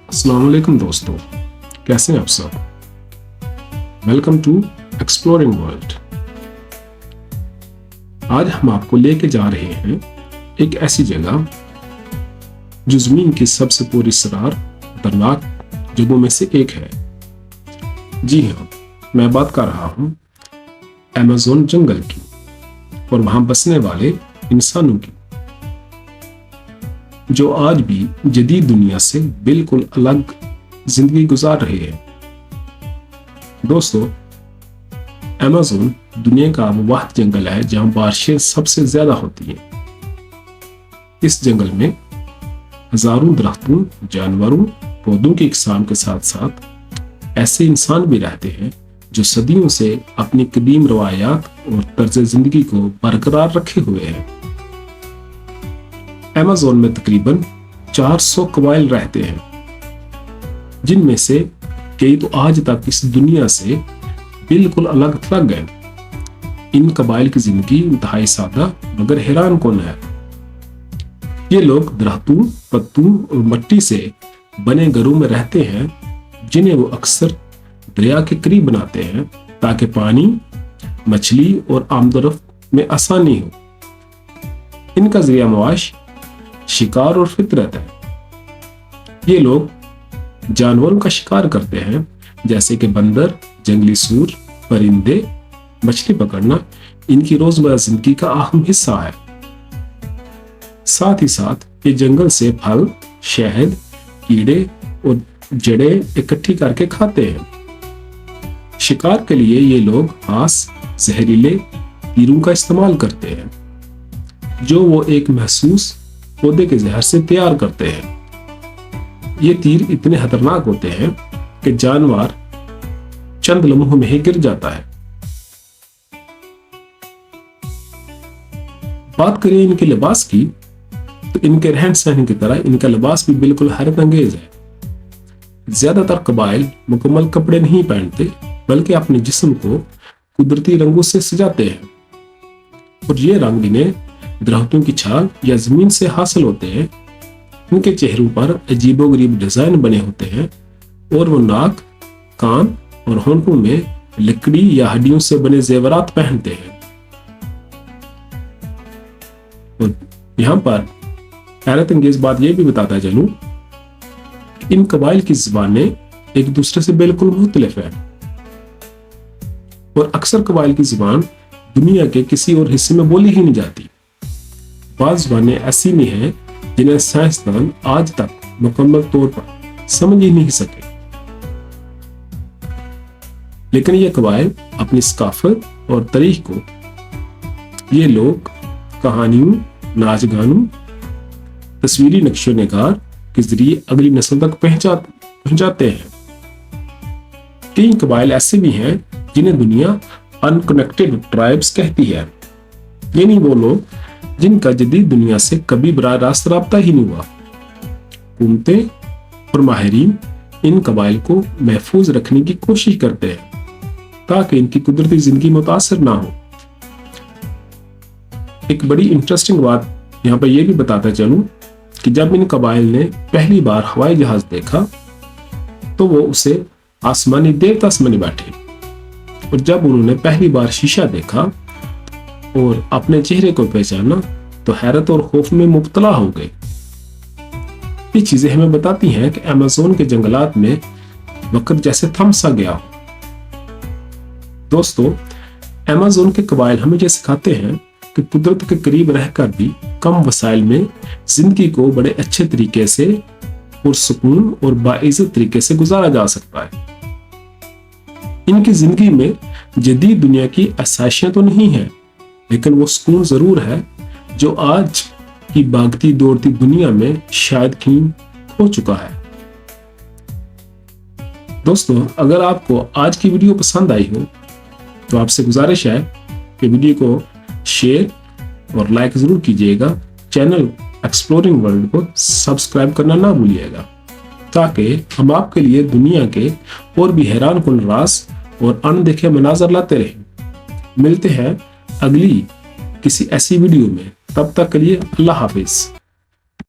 अस्सलाम वालेकुम दोस्तों, कैसे हैं आप सब। Welcome to exploring world. आज हम आपको लेके जा रहे हैं एक ऐसी जगह जो जमीन की सबसे पुरअसरार खतरनाक जगहों में से एक है। जी हाँ, मैं बात कर रहा हूँ अमेज़न जंगल की और वहां बसने वाले इंसानों की, जो आज भी जदीद दुनिया से बिल्कुल अलग जिंदगी गुजार रहे हैं। दोस्तों, अमेज़न दुनिया का वो वाहिद जंगल है जहां बारिशें सबसे ज्यादा होती हैं। इस जंगल में हजारों दरख्तों, जानवरों, पौधों की इकसाम के साथ साथ ऐसे इंसान भी रहते हैं जो सदियों से अपनी कदीम रवायात और तर्ज जिंदगी को बरकरार रखे हुए हैं। अमेज़न में तकरीबन 400 कबाइल रहते हैं, जिनमें से कई तो आज तक इस दुनिया से बिल्कुल अलग थलग हैं। इन कबाइल की जिंदगी इंतहाई सादा मगर हैरान कौन है। ये लोग दरख्तों, पत्तों और मिट्टी से बने घरों में रहते हैं, जिन्हें वो अक्सर दरिया के करीब बनाते हैं ताकि पानी, मछली और आमदोरफ्त में आसानी हो। इनका जरिया मुआश शिकार और फितरत है। ये लोग जानवरों का शिकार करते हैं, जैसे कि बंदर, जंगली सूर, परिंदे। मछली पकड़ना इनकी रोजमर्रा जिंदगी का अहम हिस्सा है। साथ ही साथ ये जंगल से फल, शहद, कीड़े और जड़ें इकट्ठी करके खाते हैं। शिकार के लिए ये लोग घास, जहरीले तीरों का इस्तेमाल करते हैं, जो वो एक महसूस पौधे के जहर से तैयार करते हैं। ये तीर इतने खतरनाक होते हैं कि जानवर चंद लम्हों में ही गिर जाता है। बात करें इनके लिबास की, तो इनके रहन सहन की तरह इनका लिबास भी बिल्कुल हैरत अंगेज है। ज्यादातर कबाइल मुकम्मल कपड़े नहीं पहनते, बल्कि अपने जिस्म को कुदरती रंगों से सजाते हैं, और ये रंग इन्हें दरख्तों की छाल या जमीन से हासिल होते हैं। उनके चेहरों पर अजीबोगरीब डिजाइन बने होते हैं, और वो नाक, कान और होंठों में लकड़ी या हड्डियों से बने जेवरात पहनते हैं। और यहाँ पर हैरत अंगेज बात यह भी बताता चलूं, इन कबाइल की ज़बानें एक दूसरे से बिल्कुल मुख्तलिफ है, और अक्सर कबाइल की ज़बान दुनिया के किसी और हिस्से में बोली ही नहीं जाती। बाज़ ज़बानें ऐसी भी हैं जिन्हें साइंसदान आज तक मुकम्मल तौर पर समझ ही नहीं सके। लेकिन ये कबाइल अपनी सकाफत और तारीख को ये लोग कहानियों, नाच गानों, तस्वीरी नक्शो निगार के जरिए अगली नस्ल तक पहुंचाते हैं। कई कबाइल ऐसे भी हैं जिन्हें दुनिया अनकनेक्टेड ट्राइब्स कहती है, यानी वो लोग जिनका जदीद दुनिया से कभी बराह रास्त राब्ता ही नहीं हुआ। हुकूमतें और माहिरीन इन कबाइल को महफूज रखने की कोशिश करते हैं ताकि इनकी कुदरती जिंदगी मुतासर ना हो। एक बड़ी इंटरेस्टिंग बात यहाँ पर यह भी बताता चलूं कि जब इन कबाइल ने पहली बार हवाई जहाज देखा, तो वो उसे आसमानी देवता समझ बैठे, और जब उन्होंने पहली बार शीशा देखा और अपने चेहरे को पहचाना, तो हैरत और खौफ में मुब्तला हो गए। ये चीजें हमें बताती हैं कि अमेज़न के जंगलात में वक्त जैसे थम सा गया हो। दोस्तों, अमेज़न के कबाइल हमें ये सिखाते हैं कि कुदरत के करीब रहकर भी कम वसाइल में जिंदगी को बड़े अच्छे तरीके से और सुकून और बाइज्जत तरीके से गुजारा जा सकता है। इनकी जिंदगी में जदीद दुनिया की आसाइशें तो नहीं है, लेकिन वो सुकून जरूर है जो आज की भागती दौड़ती दुनिया में शायद कहीं खो चुका है। दोस्तों, अगर आपको आज की वीडियो पसंद आई हो, तो आपसे गुजारिश है कि वीडियो को शेयर और लाइक जरूर कीजिएगा। चैनल एक्सप्लोरिंग वर्ल्ड को सब्सक्राइब करना ना भूलिएगा, ताकि हम आपके लिए दुनिया के और भी हैरान कुन राज और अनदेखे मनाजर लाते रहें। मिलते हैं अगली किसी ऐसी वीडियो में, तब तक के लिए अल्लाह हाफिज।